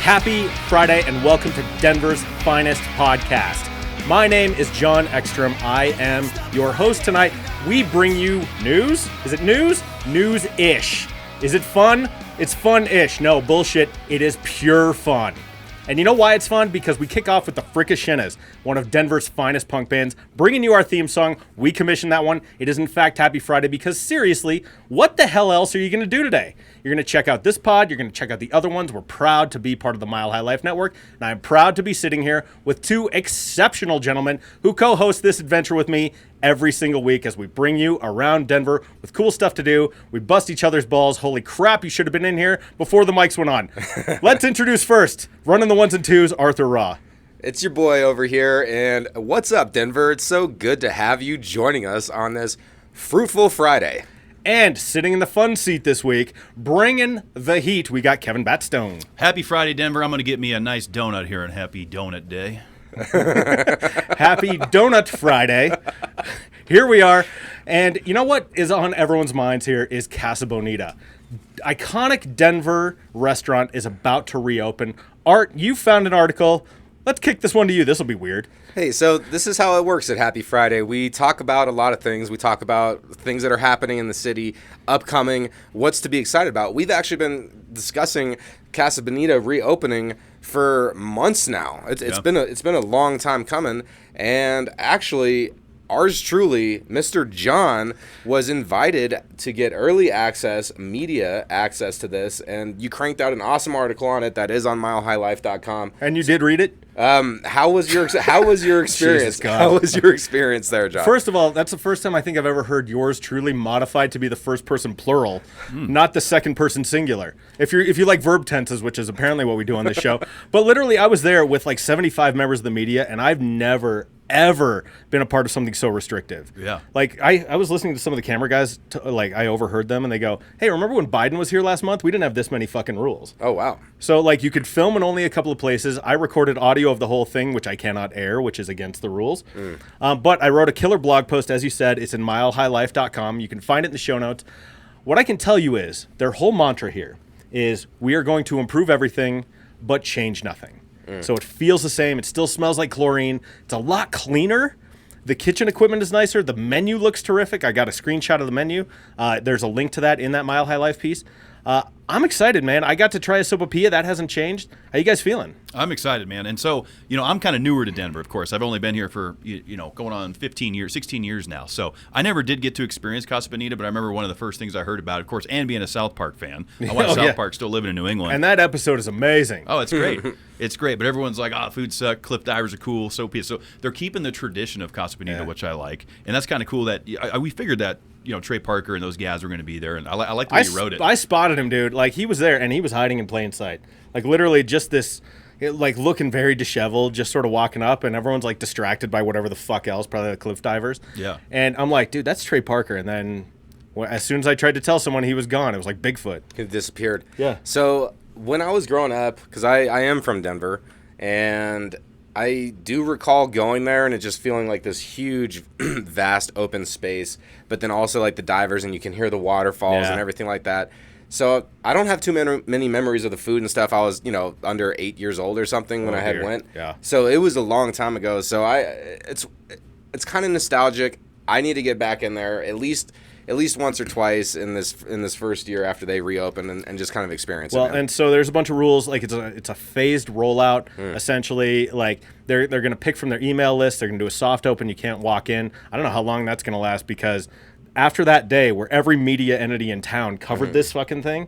Happy Friday and welcome to Denver's Finest Podcast. My name is John Ekstrom. I am your host tonight. We bring you news. Is it news? News-ish. Is it fun? It's fun-ish. No, bullshit. It is pure fun. And you know why it's fun? Because we kick off with the Fricashinas, one of Denver's finest punk bands, bringing you our theme song. We commissioned that one. It is in fact Happy Friday because seriously, what the hell else are you going to do today? You're going to check out this pod. You're going to check out the other ones. We're proud to be part of the Mile High Life Network. And I'm proud to be sitting here with two exceptional gentlemen who co-host this adventure with me every single week as we bring you around Denver with cool stuff to do. We bust each other's balls. Holy crap, you should have been in here before the mics went on. Let's introduce first, running the ones and twos, Arthur Raw. It's your boy over here, and what's up, Denver? It's so good to have you joining us on this fruitful Friday. And sitting in the fun seat this week, bringing the heat, we got Kevin Batstone. Happy Friday, Denver. I'm going to get me a nice donut here on Happy Donut Day. Happy Donut Friday. Here we are. And you know what is on everyone's minds here is Casa Bonita. Iconic Denver restaurant is about to reopen. Art, you found an article. Let's kick this one to you. This will be weird. Hey, so this is how it works at Happy Friday. We talk about a lot of things. We talk about things that are happening in the city, upcoming, what's to be excited about. We've actually been discussing Casa Bonita reopening for months now. It's been a long time coming, and actually, ours truly, Mr. John, was invited to get early access, media access to this, and you cranked out an awesome article on it that is on milehighlife.com. And you did read it? How was your experience? How was your experience there, John? First of all, that's the first time I think I've ever heard yours truly modified to be the first person plural, not the second person singular. If you like verb tenses, which is apparently what we do on this show. But literally, I was there with like 75 members of the media, and I've never ever been a part of something so restrictive. Yeah. Like I was listening to some of the camera guys, I overheard them and they go, hey, remember when Biden was here last month? We didn't have this many fucking rules. Oh, wow. So like you could film in only a couple of places. I recorded audio of the whole thing, which I cannot air, which is against the rules. But I wrote a killer blog post, as you said. It's in milehighlife.com. You can find it in the show notes. What I can tell you is their whole mantra here is we are going to improve everything, but change nothing. So it feels the same. It still smells like chlorine. It's a lot cleaner. The kitchen equipment is nicer. The menu looks terrific. I got a screenshot of the menu. There's a link to that in that Mile High Life piece. I'm excited, man. I got to try a sopapilla. That hasn't changed. How you guys feeling? I'm excited, man. And so, I'm kind of newer to Denver, of course. I've only been here for, going on 16 years now. So I never did get to experience Casa Bonita, but I remember one of the first things I heard about, of course, and being a South Park fan. I watched South Park still living in New England. And that episode is amazing. Oh, it's great. It's great. But everyone's like, food suck, cliff divers are cool, sopapilla. So they're keeping the tradition of Casa Bonita, which I like. And that's kind of cool that we figured that, Trey Parker and those guys were going to be there. And I like the way you wrote it. I spotted him, dude. Like, he was there, and he was hiding in plain sight. Like, literally just this, looking very disheveled, just sort of walking up, and everyone's, like, distracted by whatever the fuck else, probably the cliff divers. Yeah. And I'm like, dude, that's Trey Parker. And then as soon as I tried to tell someone, he was gone. It was like Bigfoot. He disappeared. Yeah. So when I was growing up, because I am from Denver, and I do recall going there and it just feeling like this huge, vast open space, but then also like the divers and you can hear the waterfalls and everything like that. So I don't have too many memories of the food and stuff. I was, under 8 years old or something when I had went. Yeah. So it was a long time ago. So it's kind of nostalgic. I need to get back in there at least once or twice in this first year after they reopen and just kind of experience it. Well, and so there's a bunch of rules. Like it's a phased rollout. Essentially, like they're going to pick from their email list. They're going to do a soft open. You can't walk in. I don't know how long that's going to last because after that day where every media entity in town covered this fucking thing,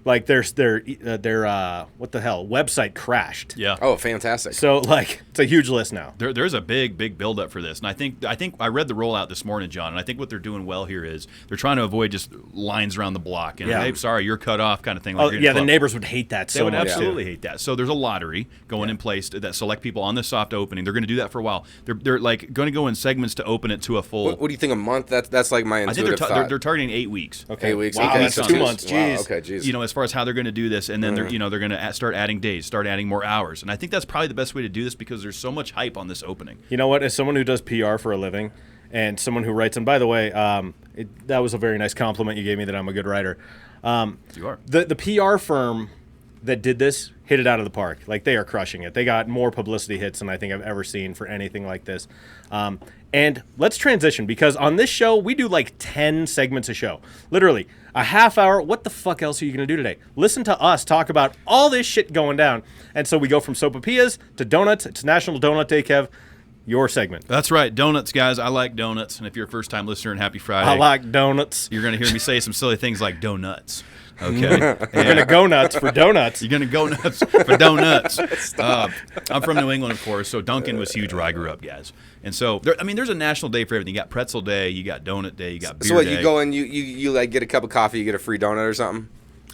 like their what the hell website crashed. Yeah. Oh, fantastic. So like it's a huge list now. There's a big buildup for this, and I think I read the rollout this morning, John, and I think what they're doing well here is they're trying to avoid just lines around the block and hey, sorry, you're cut off kind of thing. Like the neighbors would hate that. They would absolutely hate that. So there's a lottery going in place that select people on the soft opening. They're going to do that for a while. They're like going to go in segments to open it to a full. What do you think, a month? That's like my intuitive thought. They're targeting 8 weeks. Okay, 8 weeks. Wow, okay, that's 2 months. Jeez. Wow, okay, jeez. As far as how they're going to do this, and then they're going to start adding days, start adding more hours, and I think that's probably the best way to do this because there's so much hype on this opening. You know what? As someone who does PR for a living, and someone who writes, and by the way, that was a very nice compliment you gave me that I'm a good writer. You are. The PR firm that did this hit it out of the park. Like, they are crushing it. They got more publicity hits than I think I've ever seen for anything like this. And let's transition, because on this show, we do like 10 segments a show. Literally, a half hour. What the fuck else are you going to do today? Listen to us talk about all this shit going down. And so we go from sopapillas to donuts. It's National Donut Day, Kev. Your segment. That's right. Donuts, guys. I like donuts. And if you're a first-time listener, and happy Friday. I like donuts. You're going to hear me say some silly things like donuts. Okay. You're going to go nuts for donuts. You're going to go nuts for donuts. I'm from New England, of course, so Dunkin' was huge where I grew up, guys. And so, there's a national day for everything. You got pretzel day, you got donut day, you got beer So what, day. you go and you like get a cup of coffee, you get a free donut or something?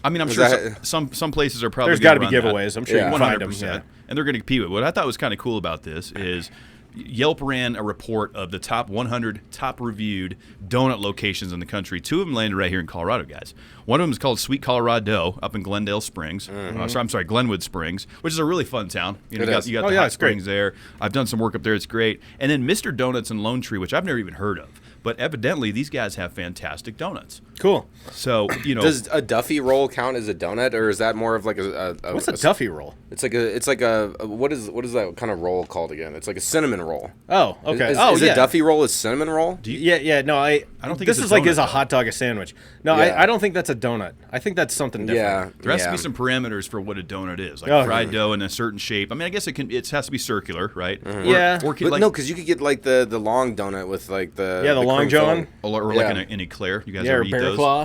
I mean, I'm sure some places are probably There's got to be gonna run giveaways. that. I'm sure you can find them. 100%. Yeah. And they're going to compete with. What I thought was kind of cool about this is Yelp ran a report of the top 100 top reviewed donut locations in the country. 2 of them landed right here in Colorado, guys. One of them is called Sweet Colorado up in Glendale Springs. Glenwood Springs, which is a really fun town. You know, you got the hot springs there. I've done some work up there. It's great. And then Mr. Donuts in Lone Tree, which I've never even heard of. But evidently, these guys have fantastic donuts. Cool. So, Does a Duffy roll count as a donut, or is that more of like a What's a Duffy roll? It's like a what is that kind of roll called again? It's like a cinnamon roll. Oh, okay. Is a Duffy roll a cinnamon roll? No, I don't think this is like, is a hot dog a sandwich? No, Yeah. I don't think that's a donut. I think that's something different. Yeah. There has to be some parameters for what a donut is, like fried dough in a certain shape. I mean, I guess it has to be circular, right? Mm-hmm. Yeah. But no, because you could get like the long donut with like the long cream john. filling. Or like an eclair. You guys or ever eat bear those? claw.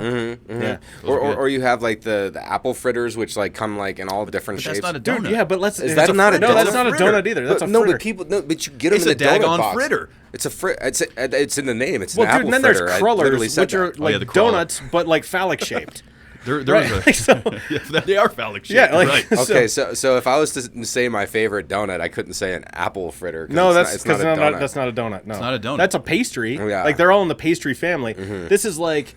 Yeah. Or you have like the apple fritters, which like come like in all the different But shapes. that's not a donut. Dude, yeah, but Is that not a donut? No, that's not a donut either. That's a fritter. But you get them It's in a the donut daggone box. fritter. It's a frit. It's in the name. It's Well, an dude, apple and then there's fritter. I literally crullers, said which are that. like the cruller. donuts, but like phallic shaped. There Right. was yeah, they are phallic shaped. Yeah, like- right. Okay, so if I was to say my favorite donut, I couldn't say an apple fritter. No, that's it's not a donut. that's not a donut. No, It's not a donut. That's a pastry. Yeah. Like, they're all in the pastry family. This is like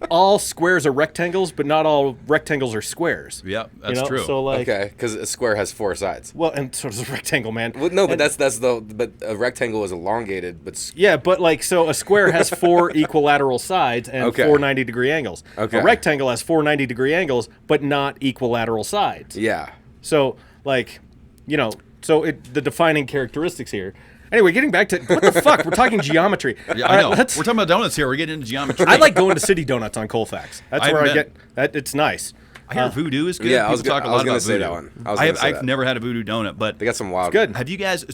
all squares are rectangles, but not all rectangles are squares. Yeah, that's true. So like, Okay, because a square has 4 sides. well, and so does a rectangle, man. Well, no, but but a rectangle is elongated, but Yeah, but like, so a square has 4 equilateral sides and Okay. 4 90-degree angles. Okay. A rectangle has 4 90-degree angles, but not equilateral sides. yeah. So, like, the defining characteristics here. Anyway, getting back to what the fuck, we're talking geometry. Yeah, All I right, know. We're talking about donuts here. We're getting into geometry. I like going to City Donuts on Colfax. That's I where I bet. get that. It's nice. I hear voodoo is good. Yeah, I was People talk a I was lot gonna about say voodoo. that one. I was gonna say I've that. never had a voodoo donut, but They got some wild. Good. have you guys?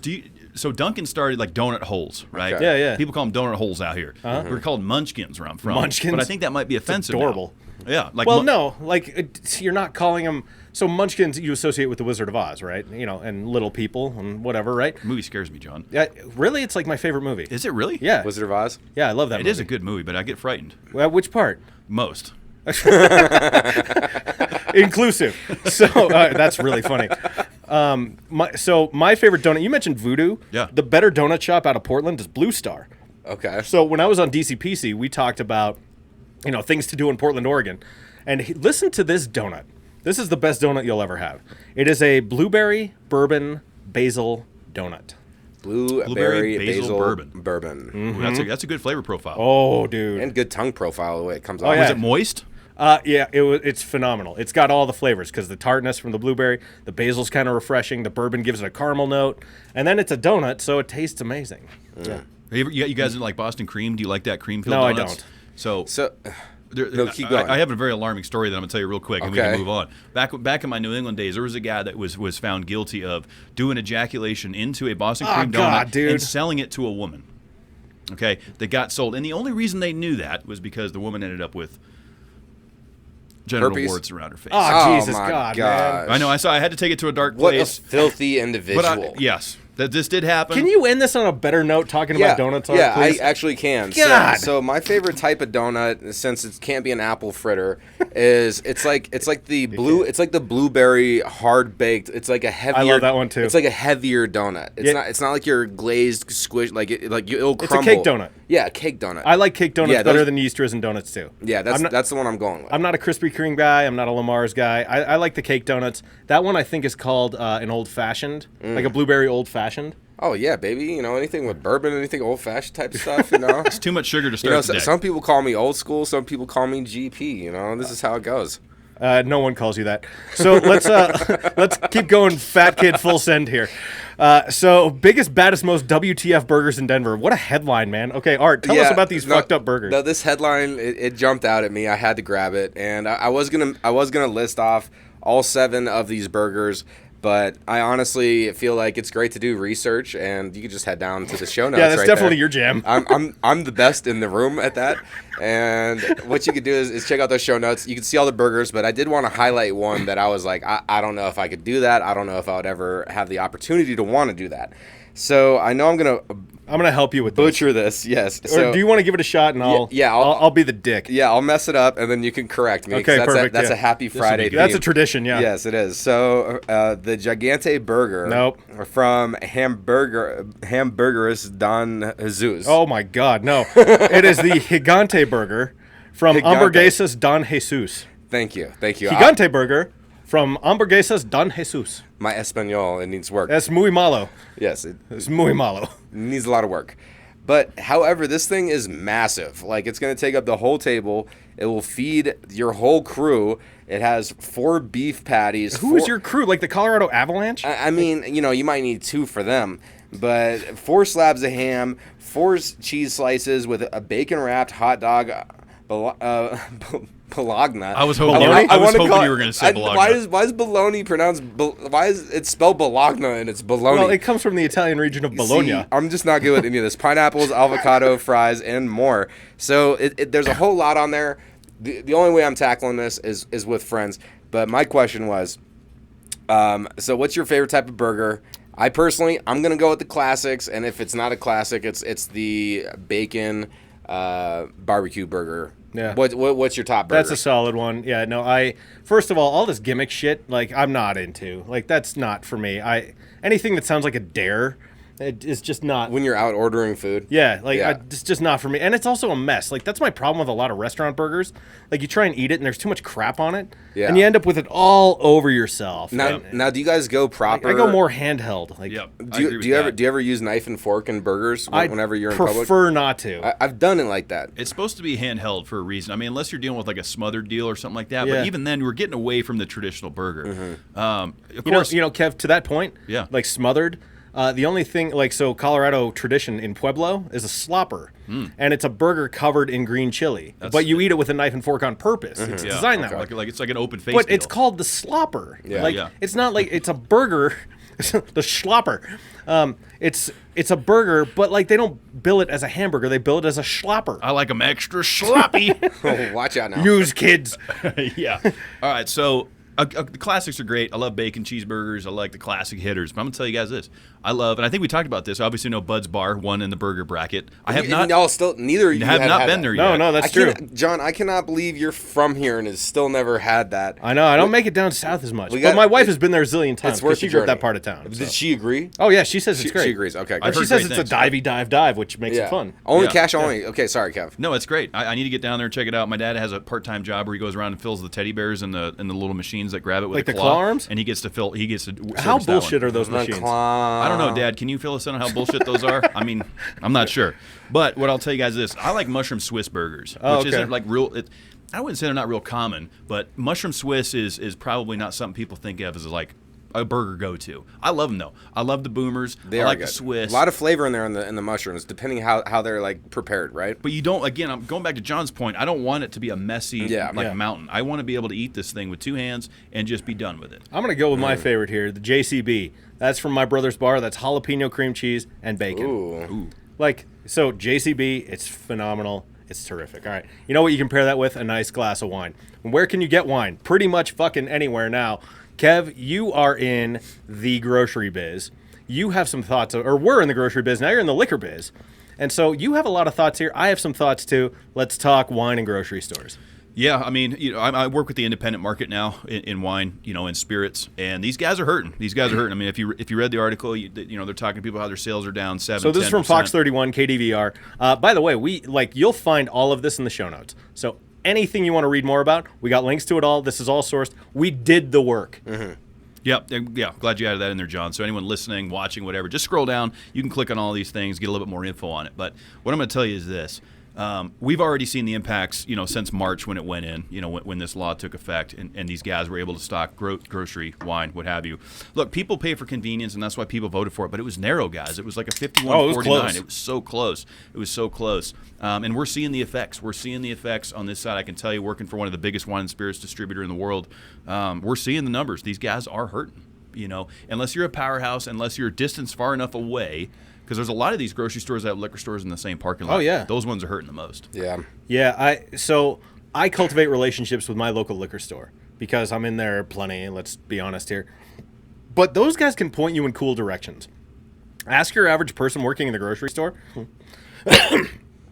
So Dunkin' started like donut holes, right? Okay. Yeah, yeah. People call them donut holes out here. We're called munchkins where I'm from. Munchkins? But I think that might be offensive. now. adorable. Yeah. Like Well, no, like, you're not calling them. So Munchkins you associate with the Wizard of Oz, right? And little people and whatever, right? The movie scares me, John. Yeah, really, it's like my favorite movie. Is it really? Yeah, Wizard of Oz. yeah, I love that It movie. is a good movie, but I get frightened. Well, which part? Most. Inclusive. So that's really funny. My favorite donut. You mentioned Voodoo. Yeah. The better donut shop out of Portland is Blue Star. Okay. So when I was on DCPC, we talked about things to do in Portland, Oregon, and listen to this donut. This is the best donut you'll ever have. It is a blueberry bourbon basil donut. Blueberry basil bourbon. Ooh, that's a good flavor profile. Oh, dude. And good tongue profile the way it comes out. yeah. Was it moist? Yeah, it's phenomenal. It's got all the flavors because the tartness from the blueberry, the basil's kind of refreshing, the bourbon gives it a caramel note, and then it's a donut, so it tastes amazing. Yeah. You guys didn't like Boston cream? Do you like that cream filled No, I donuts? don't. So, no, keep going. I have a very alarming story that I'm going to tell you real quick, and we Okay. can move on. Back in my New England days, there was a guy that was found guilty of doing ejaculation into a Boston cream donut God, dude. and selling it to a woman. Okay, that got sold, and the only reason they knew that was because the woman ended up with genital Herpes? warts around her face. Oh, Jesus, my God, gosh. man. I know. I had to take it to a dark What a place. filthy individual. Yes, that this did happen. Can you end this on a better note talking about donuts? Yeah, please? I actually can. God. So my favorite type of donut, since it can't be an apple fritter, is it's like the blueberry hard baked. It's like a heavier. I love that one, too. It's like a heavier donut. It's not like your glazed squish it'll crumble. It's a cake donut. Yeah, a cake donut. I like cake donuts Yeah, better those- than yeast risen donuts, too. yeah, that's the one I'm going with. I'm not a Krispy Kreme guy. I'm not a Lamar's guy. I like the cake donuts. That one I think is called an old fashioned, like a blueberry old fashioned. Oh yeah, baby. Anything with bourbon, anything old fashioned type stuff. You It's too much sugar to start the day. some people call me old school. Some people call me GP. This is how it goes. No one calls you that. So let's keep going. Fat kid, full send here. So biggest, baddest, most WTF burgers in Denver. What a headline, man. Okay, Art, tell us about these fucked up burgers. No, this headline it jumped out at me. I had to grab it, and I was gonna list off all 7 of these burgers. But I honestly feel like it's great to do research, and you can just head down to the show notes. Yeah, that's right definitely there. your jam. I'm the best in the room at that. And what you could do is check out those show notes. You can see all the burgers, but I did want to highlight one that I was like, I don't know if I could do that. I don't know if I would ever have the opportunity to want to do that. So I know I'm gonna help you with butcher this. Yes. So, or do you want to give it a shot and I'll be the dick. Yeah, I'll mess it up and then you can correct me. Okay, perfect. That's a happy Friday. That's a tradition. Yeah. Yes, it is. So the Gigante Burger. Nope. From Hamburgeris Don Jesus. Oh my God, no! It is the Gigante Burger from Hamburguesas Don Jesus. Thank you. Gigante Burger from Hamburguesas Don Jesus. My Espanol, it needs work. Es muy malo. Yes. Es muy malo. Needs a lot of work. But, however, this thing is massive. Like, it's going to take up the whole table. It will feed your whole crew. It has 4 beef patties. Who is your crew? Like the Colorado Avalanche? I mean, you might need 2 for them. But 4 slabs of ham, 4 cheese slices with a bacon-wrapped hot dog, bologna. I was hoping you were going to say bologna. Why is bologna pronounced? Why is it spelled bologna and it's bologna? Well, it comes from the Italian region of Bologna. See, I'm just not good with any of this. Pineapples, avocado, fries, and more. So there's a whole lot on there. The only way I'm tackling this is with friends. But my question was, so what's your favorite type of burger? I'm gonna go with the classics, and if it's not a classic, it's the bacon barbecue burger. Yeah. What's your top burger? That's a solid one. Yeah, no, first of all this gimmick shit, like, I'm not into. Like, that's not for me. Anything that sounds like a dare, it is just not. When you're out ordering food? Yeah, it's just not for me. And it's also a mess. Like, that's my problem with a lot of restaurant burgers. Like, you try and eat it, and there's too much crap on it. Yeah. And you end up with it all over yourself. Now do you guys go proper? I go more handheld. Like, yep. Do you ever use knife and fork in burgers whenever you're in public? I prefer not to. I've done it like that. It's supposed to be handheld for a reason. I mean, unless you're dealing with like a smothered deal or something like that. Yeah. But even then, we're getting away from the traditional burger. Mm-hmm. Of course, Kev, to that point. Yeah. Like smothered. The only thing, Colorado tradition in Pueblo is a slopper, and it's a burger covered in green chili, but you eat it with a knife and fork on purpose. Mm-hmm. It's designed that way. Like it's like an open face. But deal. it's called the slopper. Yeah. It's not like it's a burger, the slopper. It's a burger, but like they don't bill it as a hamburger; they bill it as a slopper. I like them extra sloppy. Oh, watch out now, use kids. Yeah. All right, so. The classics are great. I love bacon cheeseburgers. I like the classic hitters. But I'm going to tell you guys this. And I think we talked about this. Obviously, no Bud's Bar won in the burger bracket. I have not. Y'all still, neither of you have not been there yet. No, that's true. John, I cannot believe you're from here and has still never had that. I know. I don't make it down south as much. But my wife has been there a zillion times because she grew up that part of town. Did she agree? Oh, yeah. She says it's great. She agrees. Okay. And she says it's a divey dive, which makes it fun. Only cash only. Okay, sorry, Kev. No, it's great. I need to get down there and check it out. My dad has a part-time job where he goes around and fills the teddy bears and the little machines that grab it with the claw arms. And he gets to fill. He gets to. How bullshit are those machines? I don't know, Dad. Can you fill us in on how bullshit those are? I mean, I'm not sure. But what I'll tell you guys is, I like mushroom Swiss burgers, which isn't like real. I wouldn't say they're not real common, but mushroom Swiss is probably not something people think of as like a burger go-to. I love them though. I love the boomers. I like the Swiss. A lot of flavor in there in the mushrooms, depending how they're like prepared, right? But you don't. Again, I'm going back to John's point. I don't want it to be a messy mountain. I want to be able to eat this thing with 2 hands and just be done with it. I'm gonna go with my favorite here, the JCB. That's from my brother's bar. That's jalapeno cream cheese and bacon. Ooh. So JCB, it's phenomenal. It's terrific. All right. You know what you can pair that with? A nice glass of wine. Where can you get wine? Pretty much fucking anywhere now. Kev, you are in the grocery biz. You have some thoughts, or were in the grocery biz. Now you're in the liquor biz. And so you have a lot of thoughts here. I have some thoughts too. Let's talk wine and grocery stores. Yeah, I mean, I work with the independent market now in wine, in spirits, and these guys are hurting. I mean, if you read the article, they're talking to people how their sales are down 7%. So this is from Fox 31 KDVR. By the way, you'll find all of this in the show notes. So anything you want to read more about, we got links to it all. This is all sourced. We did the work. Mm-hmm. Yep. Yeah. Glad you added that in there, John. So anyone listening, watching, whatever, just scroll down. You can click on all these things, get a little bit more info on it. But what I'm going to tell you is this. We've already seen the impacts, since March when it went in, when this law took effect, and these guys were able to stock grocery, wine, what have you. Look, people pay for convenience, and that's why people voted for it. But it was narrow, guys. It was like a 51-49. It was so close. It was so close. And we're seeing the effects. We're seeing the effects on this side. I can tell you, working for one of the biggest wine and spirits distributor in the world, we're seeing the numbers. These guys are hurting. Unless you're a powerhouse, unless you're distanced far enough away. Because there's a lot of these grocery stores that have liquor stores in the same parking lot. Oh, yeah. Those ones are hurting the most. Yeah. Yeah, I cultivate relationships with my local liquor store because I'm in there plenty, let's be honest here. But those guys can point you in cool directions. Ask your average person working in the grocery store.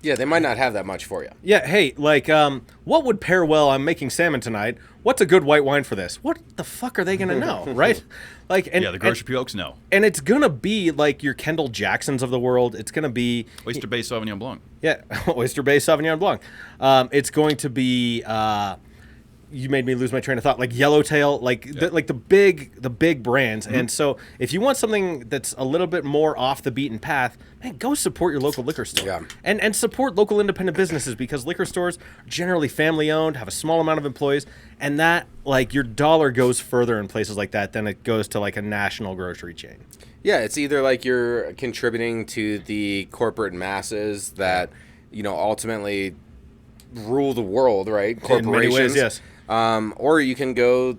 Yeah, they might not have that much for you. Yeah, hey, what would pair well? I'm making salmon tonight. What's a good white wine for this? What the fuck are they going to know, right? The grocery folks know. And it's going to be like your Kendall Jacksons of the world. It's going to be... Oyster Bay Sauvignon Blanc. Yeah, Oyster Bay Sauvignon Blanc. It's going to be... you made me lose my train of thought. Like Yellowtail, the big brands. Mm-hmm. And so if you want something that's a little bit more off the beaten path, man, go support your local liquor store. Yeah. And support local independent businesses because liquor stores are generally family owned, have a small amount of employees, and that your dollar goes further in places like that than it goes to a national grocery chain. Yeah, it's either you're contributing to the corporate masses that, ultimately rule the world, right? Corporations. In many ways, yes. Or you can go,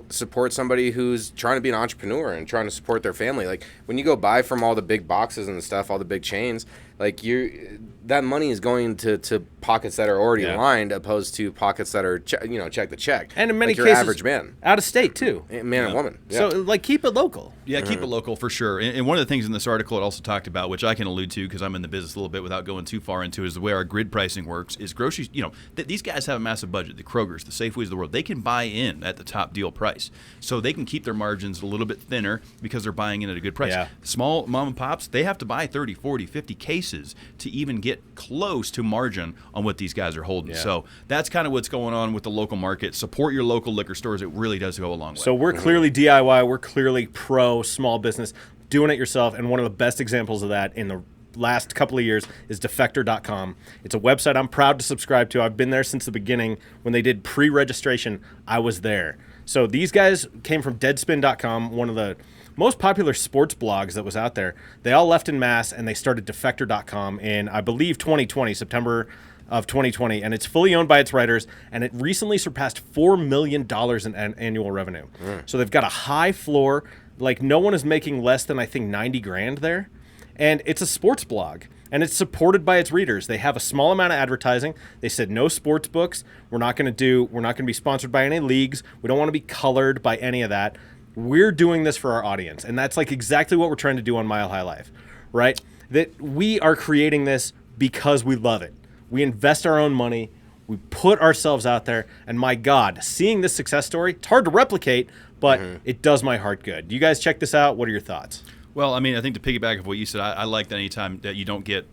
support somebody who's trying to be an entrepreneur and trying to support their family. When you go buy from all the big boxes and stuff, all the big chains, that money is going to pockets that are already lined, opposed to pockets that are check the check. And in many your cases, average man, out of state too, man and woman. Yeah. So keep it local. Yeah, keep it local for sure. And one of the things in this article it also talked about, which I can allude to because I'm in the business a little bit without going too far into, is the way our grid pricing works. Is groceries, these guys have a massive budget. The Krogers, the Safeways of the world, they can buy in at the top deal price, so they can keep their margins a little bit thinner because they're buying in at a good price. Yeah. Small mom and pops, they have to buy 30, 40, 50 cases to even get close to margin on what these guys are holding. Yeah. So that's kind of what's going on with the local market. Support your local liquor stores. It really does go a long way. So we're clearly DIY. We're clearly pro small business, doing it yourself. And one of the best examples of that in the last couple of years is defector.com. It's a website I'm proud to subscribe to. I've been there since the beginning. When they did pre-registration, I was there. So these guys came from deadspin.com, one of the most popular sports blogs that was out there. They all left in mass, and they started defector.com in, I believe, 2020, September of 2020, and it's fully owned by its writers, and it recently surpassed $4 million in annual revenue. So they've got a high floor. No one is making less than, I think, 90 grand there. And it's a sports blog, and it's supported by its readers. They have a small amount of advertising. They said no sports books. We're not going to be sponsored by any leagues. We don't want to be colored by any of that. We're doing this for our audience, and that's exactly what we're trying to do on Mile High Life, right? That we are creating this because we love it. We invest our own money. We put ourselves out there, and my God, seeing this success story, it's hard to replicate, but it does my heart good. You guys check this out. What are your thoughts? Well, I think to piggyback of what you said, I like that anytime that you don't get,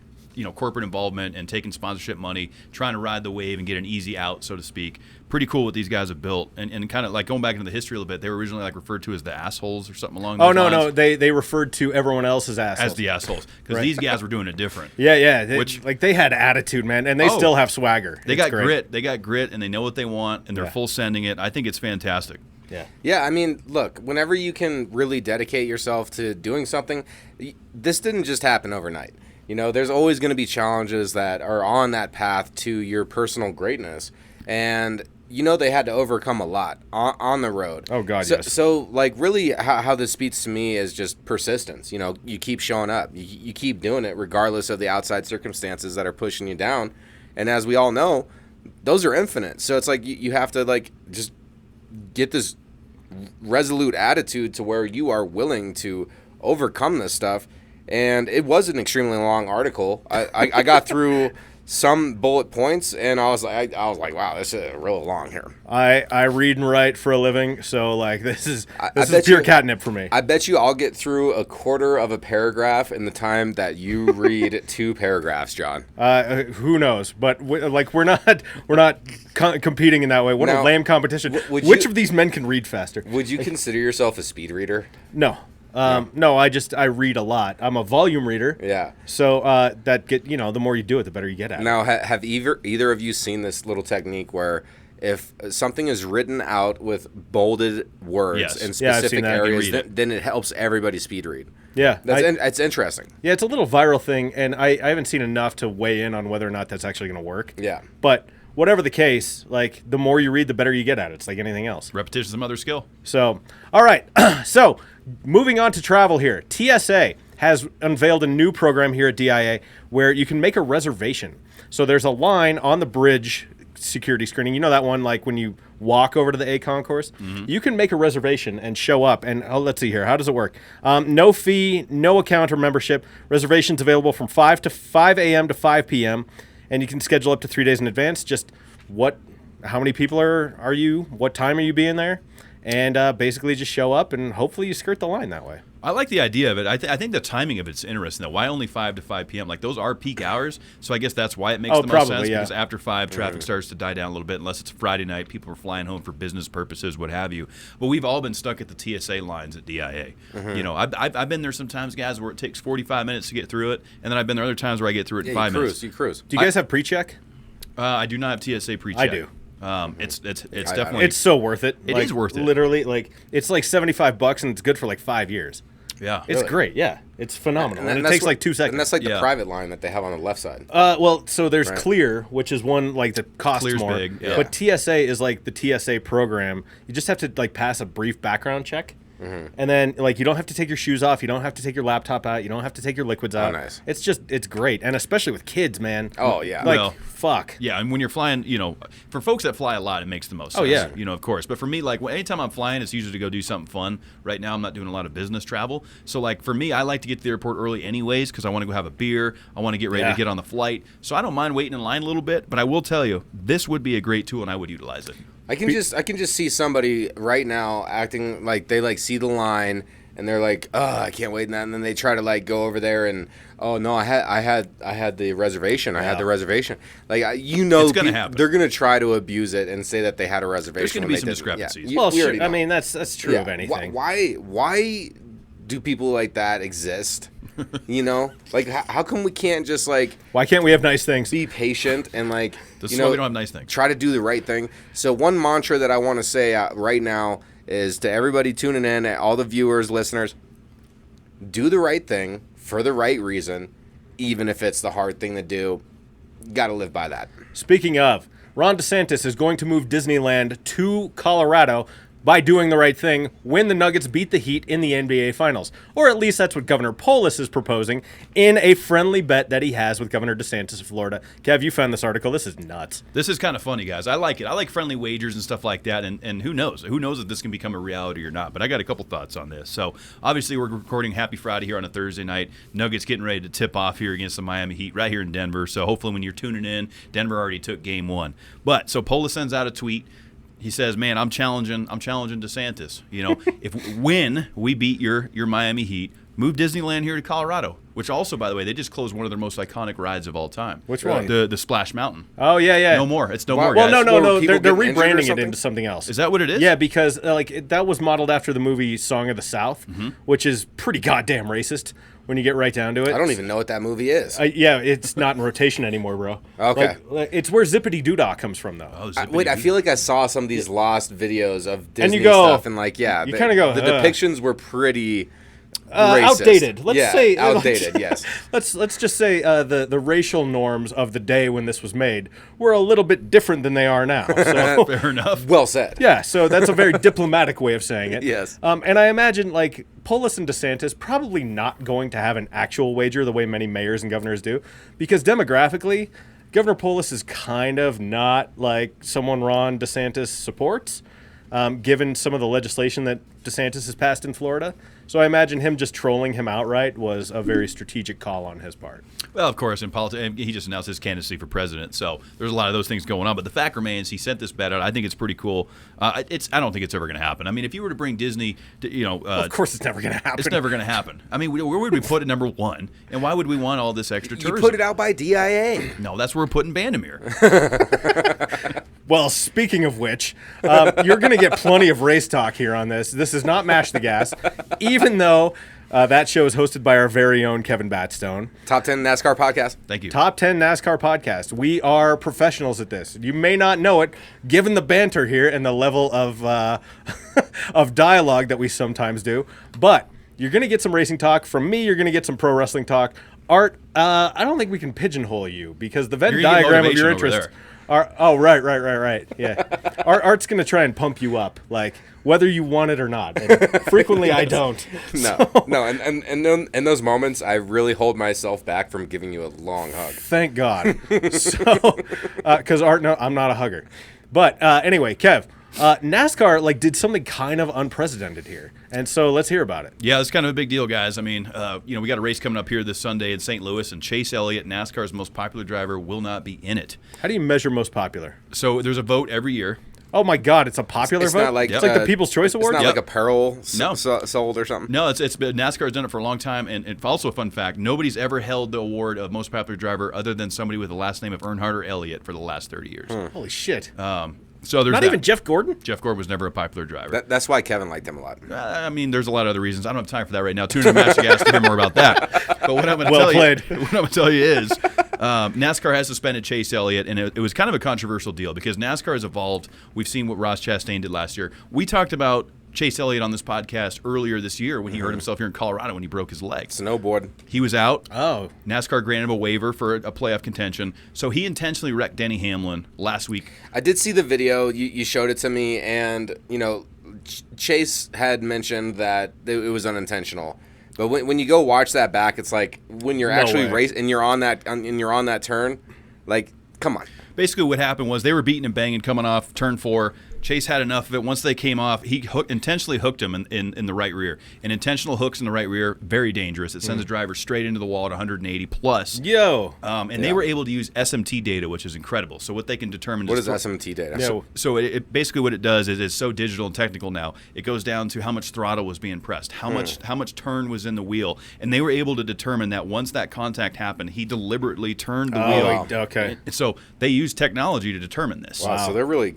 corporate involvement and taking sponsorship money, trying to ride the wave and get an easy out, so to speak. Pretty cool what these guys have built. And kind of going back into the history a little bit, they were originally referred to as the assholes or something along those lines. No. They referred to everyone else as assholes. As the assholes. Because these guys were doing it different. Yeah. They had attitude, man, and they still have swagger. They got grit. They got grit, and they know what they want, and they're full sending it. I think it's fantastic. Yeah, look, whenever you can really dedicate yourself to doing something, this didn't just happen overnight. There's always going to be challenges that are on that path to your personal greatness. And, they had to overcome a lot on the road. Oh, God, yes. yes. So, really, how this speaks to me is just persistence. You keep showing up. You keep doing it regardless of the outside circumstances that are pushing you down. And as we all know, those are infinite. So it's you have to, just get this resolute attitude to where you are willing to overcome this stuff. And it was an extremely long article. I got through some bullet points, and I was like, wow, this is real long here. I read and write for a living, so this is pure catnip for me. I bet you I'll get through a quarter of a paragraph in the time that you read 2 paragraphs, John. Who knows? But we're not competing in that way. What a lame competition. Which of these men can read faster? Would you consider yourself a speed reader? No. No, I read a lot. I'm a volume reader. Yeah. So the more you do it, the better you get at it. Now, have either of you seen this little technique where if something is written out with bolded words Yes. in Yeah, I've specific seen that. areas, You can read then it helps everybody speed read? Yeah. It's interesting. Yeah, it's a little viral thing, and I haven't seen enough to weigh in on whether or not that's actually going to work. Yeah. But whatever the case, like, the more you read, the better you get at it. It's like anything else. Repetition is the mother skill. So, all right. So, moving on to travel here. TSA has unveiled a new program here at DIA where you can make a reservation. So there's a line on the bridge security screening. You know that one, like when you walk over to the A concourse? You can make a reservation and show up. And let's see here. How does it work? No fee, no account or membership. Reservations available from 5 a.m. to 5 p.m. And you can schedule up to 3 days in advance. Just how many people are you? What time are you being there? And basically just show up, and hopefully you skirt the line that way. I like the idea of it. I think the timing of it's interesting, though. Why only 5 to 5 p.m.? Like, those are peak hours, so I guess that's why it makes the most sense. Yeah. Because after 5, traffic starts to die down a little bit, unless it's Friday night, people are flying home for business purposes, what have you. But we've all been stuck at the TSA lines at DIA. You know, I've been there sometimes, guys, where it takes 45 minutes to get through it, and then I've been there other times where I get through it in 5 minutes. You cruise. Do you guys have pre-check? I do not have TSA pre-check. I do. It's definitely It's so worth it. It is worth it. Literally, like, it's like $75 and it's good for like 5 years. Yeah. It's great. Yeah, it's phenomenal, and it takes like 2 seconds. And that's like the Yeah. private line that they have on the left side. Well, so there's Right. Clear, which is one like that costs Clear's more. big, yeah. But TSA is like the TSA program. You just have to like pass a brief background check. And then, like, you don't have to take your shoes off. You don't have to take your laptop out. You don't have to take your liquids out. nice. It's great. And especially with kids, man. Oh, yeah. Like, Well, fuck. Yeah, and when you're flying, you know, for folks that fly a lot, it makes the most sense. Oh, yeah. You know, of course. But for me, like, anytime I'm flying, it's usually to go do something fun. Right now, I'm not doing a lot of business travel. So, like, for me, I like to get to the airport early anyways because I want to go have a beer. I want to get ready to get on the flight. So I don't mind waiting in line a little bit. But I will tell you, this would be a great tool, and I would utilize it. I can just see somebody right now acting like they like see the line and they're like, oh, I can't wait, and then they try to like go over there and, oh no, I had the reservation. I had the reservation. Like It's gonna happen. They're gonna try to abuse it and say that they had a reservation. There's gonna when be they some didn't. discrepancies. Yeah. Well, We already sure. I know. mean, that's true of anything. Why do people like that exist? You know, like how come we can't just like Why can't we have nice things? be patient and like This you is know why we don't have nice things. try to do the right thing? So one mantra that I want to say right now is to everybody tuning in, all the viewers, listeners, do the right thing for the right reason, even if it's the hard thing to do. Got to live by that. Speaking of, Ron DeSantis is going to move Disneyland to Colorado by doing the right thing when the Nuggets beat the Heat in the NBA Finals. Or at least that's what Governor Polis is proposing in a friendly bet that he has with Governor DeSantis of Florida. Kev, you found this article. This is nuts. This is kind of funny, guys. I like it. I like friendly wagers and stuff like that. And who knows? Who knows if this can become a reality or not? But I got a couple thoughts on this. So obviously we're recording Happy Friday here on a Thursday night. Nuggets getting ready to tip off here against the Miami Heat right here in Denver. So hopefully when you're tuning in, Denver already took game 1. But so Polis sends out a tweet. He says, "Man, I'm challenging DeSantis. You know, when we beat your Miami Heat, move Disneyland here to Colorado." Which also, by the way, they just closed one of their most iconic rides of all time. Which one? The Splash Mountain. Oh, yeah. No more. It's no Well, more, Well, guys. no. Were people They're getting injured or rebranding it something? into something else. Is that what it is? Yeah, because that was modeled after the movie Song of the South, which is pretty goddamn racist when you get right down to it. I don't even know what that movie is. Yeah, it's not in rotation anymore, bro. Okay. Like, it's where Zippity Doodah comes from, though. Oh, Wait, I feel like I saw some of these lost videos of Disney you go- stuff, and like, yeah, you kinda go, the "Ugh." depictions were pretty racist. Outdated. Let's say outdated. Yes. Let's just say the racial norms of the day when this was made were a little bit different than they are now. So Fair enough. Well said. yeah, so that's a very diplomatic way of saying it. Yes. And I imagine like Polis and DeSantis probably not going to have an actual wager the way many mayors and governors do, because demographically, Governor Polis is kind of not like someone Ron DeSantis supports, given some of the legislation that DeSantis has passed in Florida. So I imagine him just trolling him outright was a very strategic call on his part. Well, of course, in politics, he just announced his candidacy for president, so there's a lot of those things going on. But the fact remains, he sent this bet out. I think it's pretty cool. I don't think it's ever going to happen. I mean, if you were to bring Disney, to, Of course, it's never going to happen. it's never going to happen. I mean, where would we put it number 1? And why would we want all this extra You tourism? put it out by DIA. No, that's where we're putting Bandamere. Well, speaking of which, you're going to get plenty of race talk here on this. This is not Mash the Gas, even though that show is hosted by our very own Kevin Batstone. Top 10 NASCAR podcast. Thank you. Top 10 NASCAR podcast. We are professionals at this. You may not know it, given the banter here and the level of of dialogue that we sometimes do, but you're going to get some racing talk. From me, you're going to get some pro wrestling talk. Art, I don't think we can pigeonhole you because the Venn diagram of your interests are... Oh, right. Yeah. Art's going to try and pump you up, like, whether you want it or not. And frequently, I don't. No. And in those moments, I really hold myself back from giving you a long hug. Thank God. So, because Art, no, I'm not a hugger. But anyway, Kev, NASCAR did something kind of unprecedented here, and so let's hear about it. Yeah, it's kind of a big deal, guys. I mean, we got a race coming up here this Sunday in St. Louis, and Chase Elliott, NASCAR's most popular driver, will not be in it. How do you measure most popular? So there's a vote every year. Oh my God, it's a popular vote? Not like, it's like the People's Choice Award? It's not like apparel No. sold or something? No, it's been, NASCAR's done it for a long time, and it's also a fun fact. Nobody's ever held the award of most popular driver other than somebody with the last name of Earnhardt or Elliott for the last 30 years. Holy shit. So there's Not even Jeff Gordon? Jeff Gordon was never a popular driver. That's why Kevin liked him a lot. I mean, there's a lot of other reasons. I don't have time for that right now. Tune in to Match the Gas to hear more about that. But what I'm going to tell you is NASCAR has suspended Chase Elliott, and it was kind of a controversial deal because NASCAR has evolved. We've seen what Ross Chastain did last year. We talked about Chase Elliott on this podcast earlier this year when he hurt himself here in Colorado when he broke his leg. Snowboard. He was out. Oh. NASCAR granted him a waiver for a playoff contention. So he intentionally wrecked Denny Hamlin last week. I did see the video. You showed it to me, and, Chase had mentioned that it was unintentional. But when you go watch that back, it's like when you're actually racing and you're on that turn, like, come on. Basically what happened was they were beating and banging coming off turn 4. Chase had enough of it. Once they came off, he intentionally hooked him in the right rear. And intentional hooks in the right rear, very dangerous. It sends a driver straight into the wall at 180 plus. Yo. They were able to use SMT data, which is incredible. So what they can determine... What is SMT data? Yeah. So it basically what it does is it's so digital and technical now. It goes down to how much throttle was being pressed, how much turn was in the wheel. And they were able to determine that once that contact happened, he deliberately turned the wheel. Wow. Okay. And so they use technology to determine this. Wow. So they're really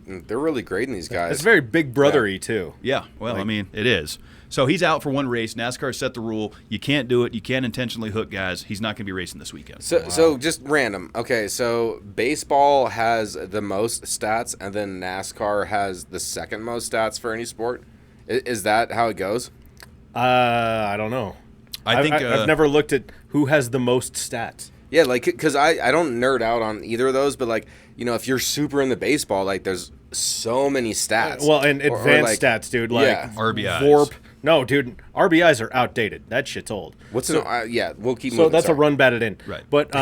grading these guys. It's very big brother-y, too. Yeah, well, I mean, it is. So he's out for one race. NASCAR set the rule. You can't do it. You can't intentionally hook guys. He's not going to be racing this weekend. So just random. Okay, so baseball has the most stats, and then NASCAR has the second most stats for any sport. Is that how it goes? I don't know. I've never looked at who has the most stats. Yeah, because I don't nerd out on either of those, but if you're super into baseball, there's so many stats. Well, and advanced stats, dude. RBIs. VORP. No, dude, RBIs are outdated. That shit's old. We'll keep moving. So that's a run batted in. Right. But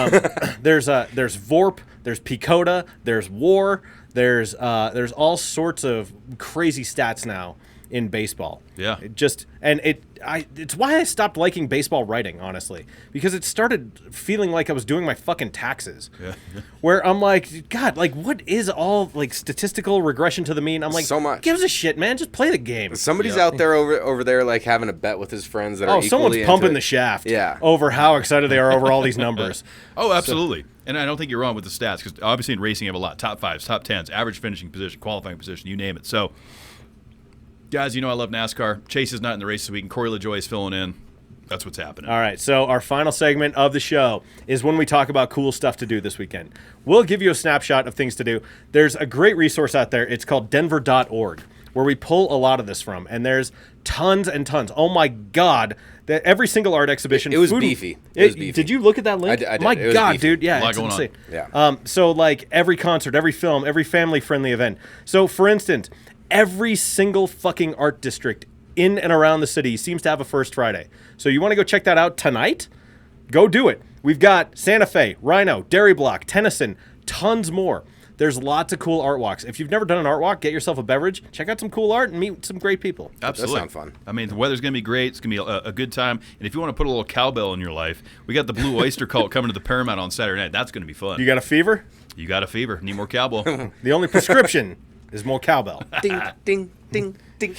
there's VORP, there's PECOTA, there's WAR, there's all sorts of crazy stats now in baseball. Yeah. It's why I stopped liking baseball writing, honestly, because it started feeling like I was doing my fucking taxes. Yeah. Where I'm like, God, what is all statistical regression to the mean? I'm like, so much. Gives a shit, man. Just play the game. Somebody's out there over there having a bet with his friends that are equally someone's into pumping it. the shaft. Yeah. Over how excited they are over all these numbers. Oh, absolutely. And I don't think you're wrong with the stats because obviously in racing you have a lot. Top 5s, top 10s, average finishing position, qualifying position, you name it. So, guys, I love NASCAR. Chase is not in the race this week, and Corey LaJoie is filling in. That's what's happening. All right, so our final segment of the show is when we talk about cool stuff to do this weekend. We'll give you a snapshot of things to do. There's a great resource out there. It's called denver.org, where we pull a lot of this from, and there's tons and tons. Oh, my God. Every single art exhibition. It was beefy. It was beefy. Did you look at that link? I did. My It was God, beefy. dude. Yeah, A lot it's going on. insane. Yeah. So, every concert, every film, every family-friendly event. So, for instance, every single fucking art district in and around the city seems to have a First Friday. So you want to go check that out tonight? Go do it. We've got Santa Fe, Rhino, Dairy Block, Tennyson, tons more. There's lots of cool art walks. If you've never done an art walk, get yourself a beverage, check out some cool art, and meet some great people. Absolutely. That sounds fun. I mean, the weather's going to be great. It's going to be a good time. And if you want to put a little cowbell in your life, we got the Blue Oyster Cult coming to the Paramount on Saturday night. That's going to be fun. You got a fever? You got a fever. Need more cowbell. The only prescription is more cowbell. Ding, ding, ding, ding.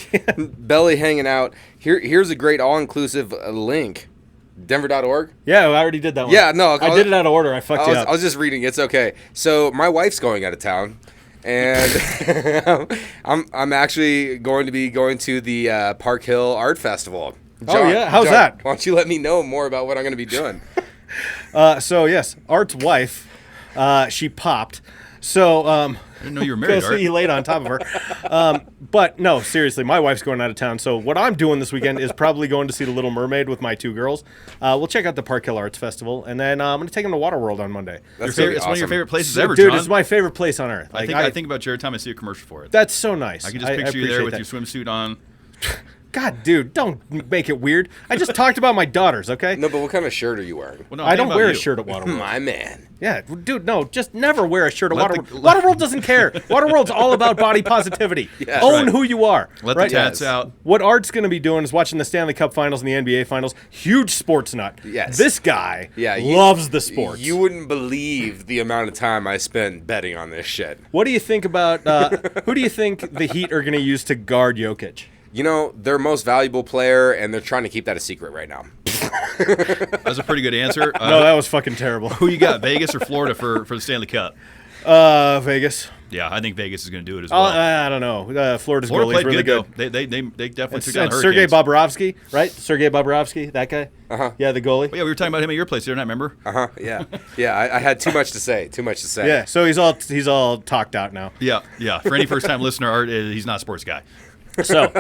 Belly hanging out. Here's a great all-inclusive link. Denver.org? Yeah, I already did that one. Yeah, no. I did it out of order. I fucked you up. I was just reading. It's okay. So my wife's going out of town, and I'm actually going to be going to the Park Hill Art Festival. Oh, yeah? How's that? Why don't you let me know more about what I'm going to be doing? So, yes, Art's wife, she popped. So, I didn't know you were married, Art. he laid on top of her. But no, seriously, my wife's going out of town. So what I'm doing this weekend is probably going to see The Little Mermaid with my 2 girls. We'll check out the Park Hill Arts Festival, and then I'm going to take them to Waterworld on Monday. That's It's awesome. one of your favorite places ever, Dude, John. it's my favorite place on earth. I think about you every time I see a commercial for it. That's so nice. I can just picture you there with appreciate your swimsuit on. God, dude, don't make it weird. I just talked about my daughters, okay? No, but what kind of shirt are you wearing? Well, no, I don't about wear a you. shirt at Waterworld. My man. Yeah, dude, no, just never wear a shirt at Let Waterworld. the- Waterworld doesn't care. Waterworld's all about body positivity. Yes. Own Right. who you are. Let right? the tats Yes. out. What Art's going to be doing is watching the Stanley Cup Finals and the NBA Finals. Huge sports nut. Yes. This guy Yeah, loves the sports. You wouldn't believe the amount of time I spent betting on this shit. What do you think about, who do you think the Heat are going to use to guard Jokic? You know, their most valuable player, and they're trying to keep that a secret right now. That's a pretty good answer. No, that was fucking terrible. Who you got, Vegas or Florida for the Stanley Cup? Vegas. Yeah, I think Vegas is going to do it as well. I don't know. Florida's Florida goalie's played really good, good. though. They definitely took And out the Sergei Hurricanes. Bobrovsky, right? Sergei Bobrovsky, that guy? Uh-huh. Yeah, the goalie. Yeah, we were talking about him at your place the other night, remember? Uh-huh, yeah. Yeah, I had too much to say. Yeah, so he's all talked out now. Yeah. For any first-time listener, Art, he's not a sports guy. So,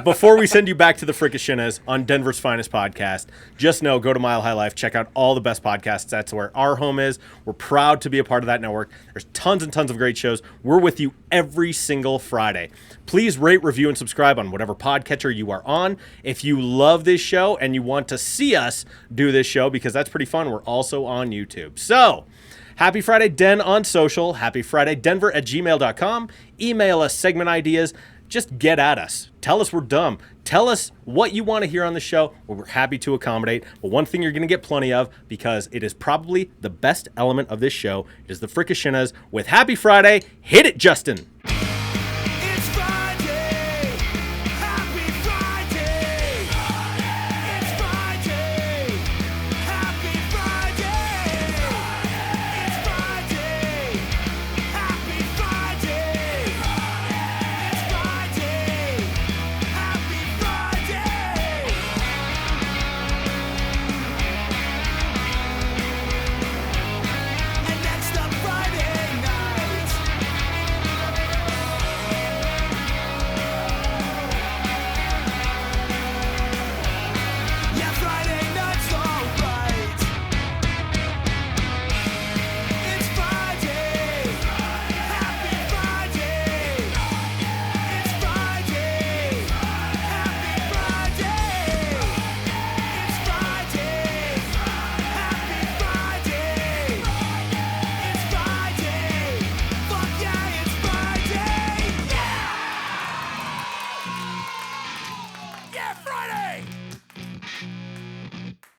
before we send you back to the Fricashinas on Denver's Finest Podcast, just know, go to Mile High Life, check out all the best podcasts. That's where our home is. We're proud to be a part of that network. There's tons and tons of great shows. We're with you every single Friday. Please rate, review, and subscribe on whatever podcatcher you are on. If you love this show and you want to see us do this show, because that's pretty fun, we're also on YouTube. So, Happy Friday, Den on social. Happy Friday, Denver@gmail.com. Email us segment ideas. Just get at us. Tell us we're dumb. Tell us what you want to hear on the show. We're happy to accommodate. But one thing you're going to get plenty of, because it is probably the best element of this show, is the Fricashinas with Happy Friday. Hit it, Justin.